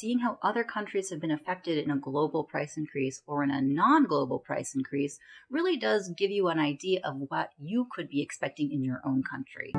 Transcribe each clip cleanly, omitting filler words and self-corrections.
Seeing how other countries have been affected in a global price increase or in a non-global price increase really does give you an idea of what you could be expecting in your own country.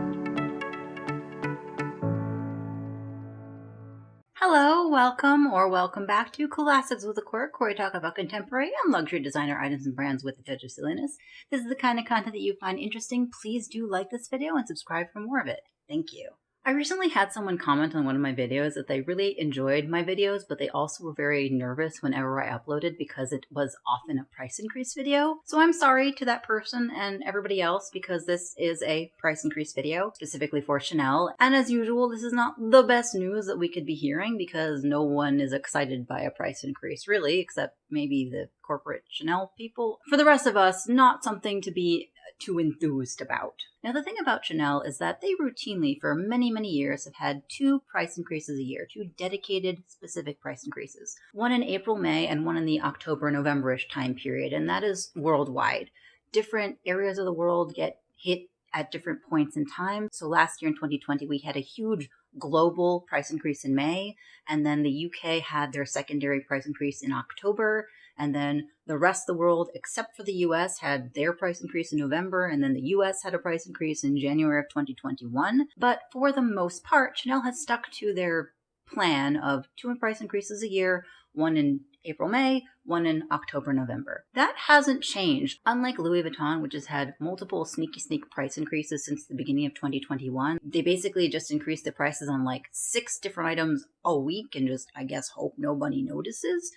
Hello, welcome back to Classics with a Quirk, where we talk about contemporary and luxury designer items and brands with a touch of silliness. If this is the kind of content that you find interesting, please do like this video and subscribe for more of it. Thank you. I recently had someone comment on one of my videos that they really enjoyed my videos, but they also were very nervous whenever I uploaded because it was often a price increase video. So I'm sorry to that person and everybody else because this is a price increase video specifically for Chanel. And as usual, this is not the best news that we could be hearing because no one is excited by a price increase really, except maybe the corporate Chanel people. For the rest of us, not something to be too enthused about. Now, the thing about Chanel is that they routinely, for many, many years, have had 2 price increases a year, 2 dedicated, specific price increases. One in April, May, and one in the October, November-ish time period, and that is worldwide. Different areas of the world get hit at different points in time. So last year in 2020, we had a huge global price increase in May, and then the UK had their secondary price increase in October, and then the rest of the world, except for the US, had their price increase in November, and then the US had a price increase in January of 2021. But for the most part, Chanel has stuck to their plan of 2 price increases a year, one in April, May, one in October, November. That hasn't changed. Unlike Louis Vuitton, which has had multiple sneak price increases since the beginning of 2021, they basically just increased the prices on like 6 different items a week and just, I guess, hope nobody notices.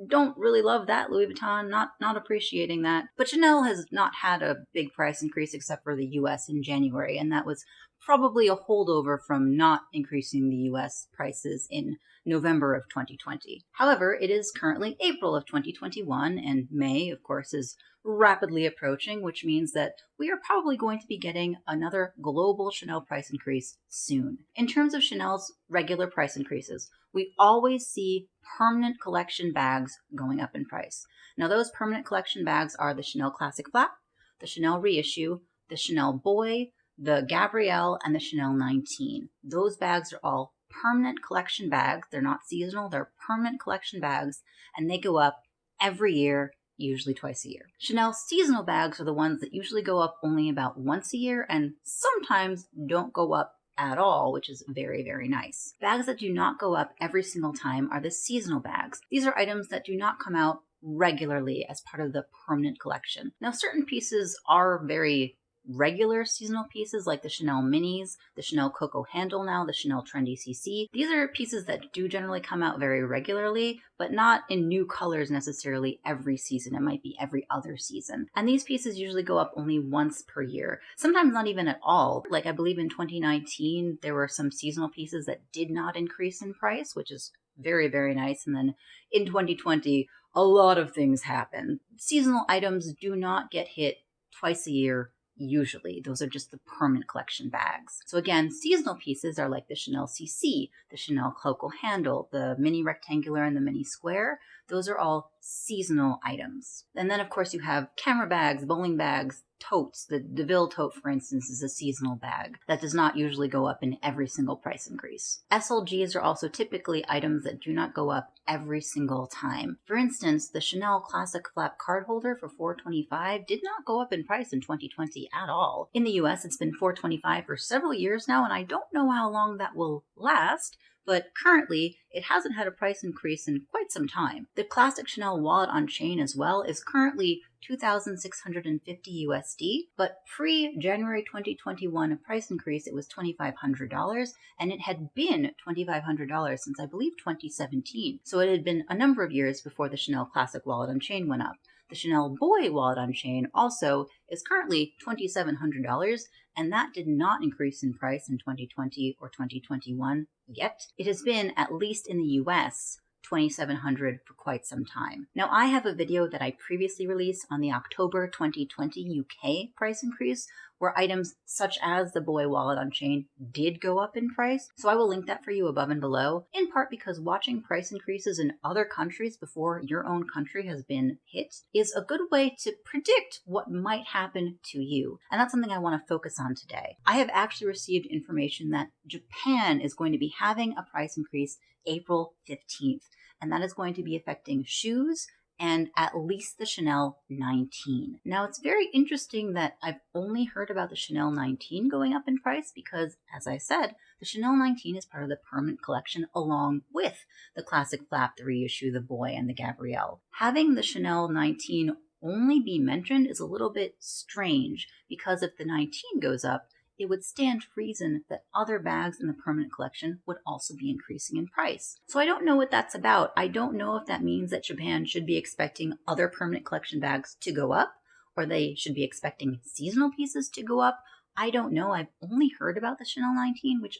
Don't really love that, Louis Vuitton, not appreciating that. But Chanel has not had a big price increase except for the US in January, and that was probably a holdover from not increasing the US prices in November of 2020. However, it is currently April of 2021, and May, of course, is rapidly approaching, which means that we are probably going to be getting another global Chanel price increase soon. In terms of Chanel's regular price increases, we always see permanent collection bags going up in price. Now, those permanent collection bags are the Chanel Classic Flap, the Chanel Reissue, the Chanel Boy, the Gabrielle, and the Chanel 19. Those bags are all permanent collection bags. They're not seasonal, they're permanent collection bags, and they go up every year, usually twice a year. Chanel seasonal bags are the ones that usually go up only about once a year and sometimes don't go up at all, which is very, very nice. Bags that do not go up every single time are the seasonal bags. These are items that do not come out regularly as part of the permanent collection. Now, certain pieces are very regular seasonal pieces like the Chanel Minis, the Chanel Coco Handle now, the Chanel Trendy CC. These are pieces that do generally come out very regularly, but not in new colors necessarily every season. It might be every other season. And these pieces usually go up only once per year, sometimes not even at all. Like I believe in 2019, there were some seasonal pieces that did not increase in price, which is very, very nice. And then in 2020, a lot of things happen. Seasonal items do not get hit twice a year. Usually, those are just the permanent collection bags. So again, seasonal pieces are like the Chanel CC, the Chanel Coco Handle, the mini rectangular and the mini square. Those are all seasonal items. And then of course you have camera bags, bowling bags, totes. The DeVille tote, for instance, is a seasonal bag that does not usually go up in every single price increase. SLGs are also typically items that do not go up every single time. For instance, the Chanel Classic Flap card holder for $425 did not go up in price in 2020 at all. In the US, it's been $425 for several years now, and I don't know how long that will last, but currently it hasn't had a price increase in quite some time. The classic Chanel wallet on chain as well is currently $2,650 USD, but pre-January 2021 price increase, it was $2,500, and it had been $2,500 since I believe 2017. So it had been a number of years before the Chanel Classic wallet on chain went up. The Chanel Boy wallet on chain also is currently $2,700, and that did not increase in price in 2020 or 2021 yet. It has been, at least in the US, $2,700 for quite some time. Now, I have a video that I previously released on the October 2020 UK price increase, where items such as the Boy wallet on chain did go up in price. So I will link that for you above and below, in part because watching price increases in other countries before your own country has been hit is a good way to predict what might happen to you. And that's something I want to focus on today. I have actually received information that Japan is going to be having a price increase April 15th, and that is going to be affecting shoes and at least the Chanel 19. Now, it's very interesting that I've only heard about the Chanel 19 going up in price because, as I said, the Chanel 19 is part of the permanent collection along with the classic flap, the reissue, the boy, and the Gabrielle. Having the Chanel 19 only be mentioned is a little bit strange because if the 19 goes up, it would stand to reason that other bags in the permanent collection would also be increasing in price. So I don't know what that's about. I don't know if that means that Japan should be expecting other permanent collection bags to go up, or they should be expecting seasonal pieces to go up. I don't know. I've only heard about the Chanel 19, which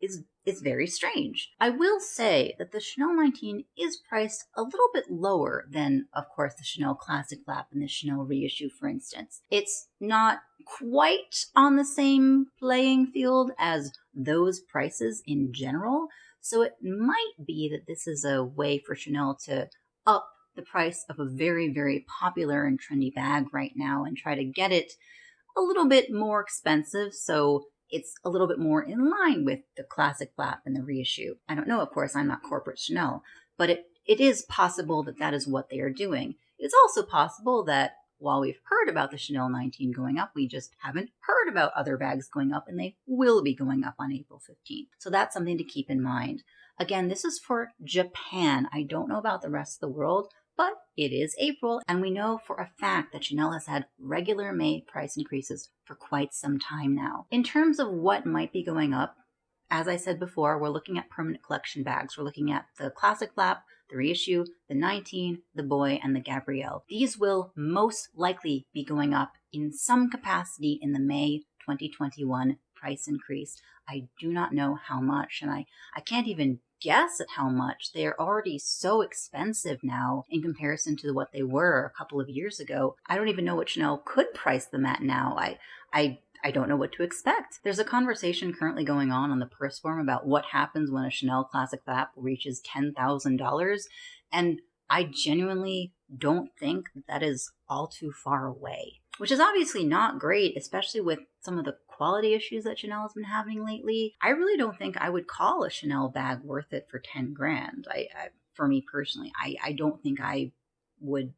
is very strange. I will say that the Chanel 19 is priced a little bit lower than, of course, the Chanel Classic Flap and the Chanel Reissue, for instance. It's not quite on the same playing field as those prices in general, so it might be that this is a way for Chanel to up the price of a very, very popular and trendy bag right now and try to get it a little bit more expensive, so it's a little bit more in line with the classic flap and the reissue. I don't know, of course, I'm not corporate Chanel, but it is possible that that is what they are doing. It's also possible that while we've heard about the Chanel 19 going up, we just haven't heard about other bags going up, and they will be going up on April 15th. So that's something to keep in mind. Again, this is for Japan. I don't know about the rest of the world, but it is April, and we know for a fact that Chanel has had regular May price increases for quite some time now. In terms of what might be going up, as I said before, we're looking at permanent collection bags. We're looking at the classic flap, the reissue, the 19, the boy, and the Gabrielle. These will most likely be going up in some capacity in the May 2021 price increase. I do not know how much, and I can't even guess at how much. They are already so expensive now in comparison to what they were a couple of years ago. I don't even know what Chanel could price them at now. I don't know what to expect. There's a conversation currently going on the purse forum about what happens when a Chanel Classic Flap reaches $10,000, and I genuinely don't think that is all too far away, which is obviously not great, especially with some of the quality issues that Chanel has been having lately. I really don't think I would call a Chanel bag worth it for 10 grand. For me personally, I don't think I would.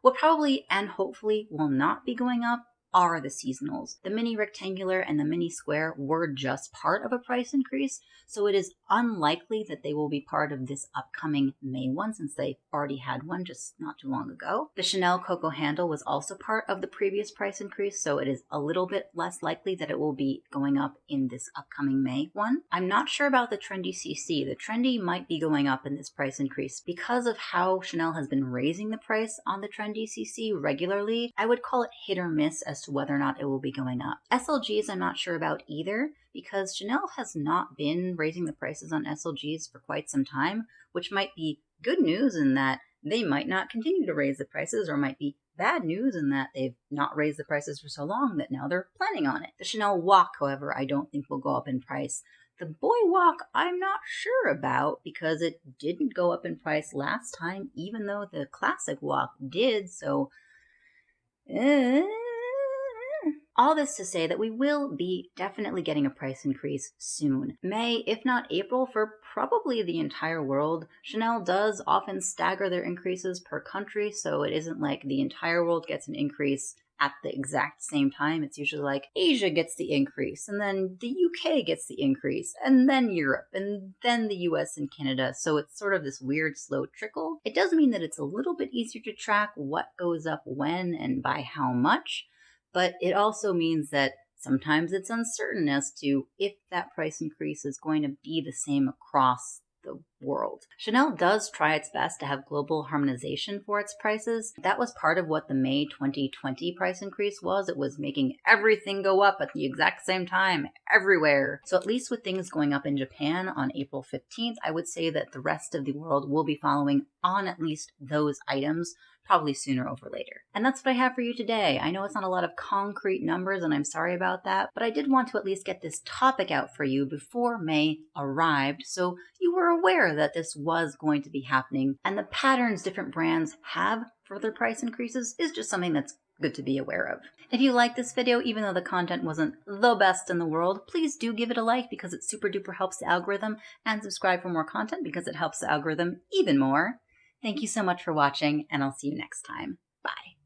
What probably and hopefully will not be going up are the seasonals. The mini rectangular and the mini square were just part of a price increase, so it is unlikely that they will be part of this upcoming May one since they already had one just not too long ago. The Chanel Coco handle was also part of the previous price increase, so it is a little bit less likely that it will be going up in this upcoming May one. I'm not sure about the Trendy CC. The Trendy might be going up in this price increase because of how Chanel has been raising the price on the Trendy CC regularly. I would call it hit or miss as to whether or not it will be going up. SLGs I'm not sure about either because Chanel has not been raising the prices on SLGs for quite some time, which might be good news in that they might not continue to raise the prices, or might be bad news in that they've not raised the prices for so long that now they're planning on it. The Chanel Walk, however, I don't think will go up in price. The Boy Walk, I'm not sure about because it didn't go up in price last time, even though the Classic Walk did, so all this to say that we will be definitely getting a price increase soon. May, if not April, for probably the entire world. Chanel does often stagger their increases per country, so it isn't like the entire world gets an increase at the exact same time. It's usually like Asia gets the increase, and then the UK gets the increase, and then Europe, and then the US and Canada. So it's sort of this weird slow trickle. It does mean that it's a little bit easier to track what goes up when and by how much, but it also means that sometimes it's uncertain as to if that price increase is going to be the same across the world. Chanel does try its best to have global harmonization for its prices. That was part of what the May 2020 price increase was. It was making everything go up at the exact same time everywhere. So at least with things going up in Japan on April 15th, I would say that the rest of the world will be following on at least those items, probably sooner over later. And that's what I have for you today. I know it's not a lot of concrete numbers, and I'm sorry about that, but I did want to at least get this topic out for you before May arrived, so you were aware that this was going to be happening, and the patterns different brands have for their price increases is just something that's good to be aware of. If you like this video, even though the content wasn't the best in the world, please do give it a like because it super duper helps the algorithm, and subscribe for more content because it helps the algorithm even more. Thank you so much for watching, and I'll see you next time. Bye.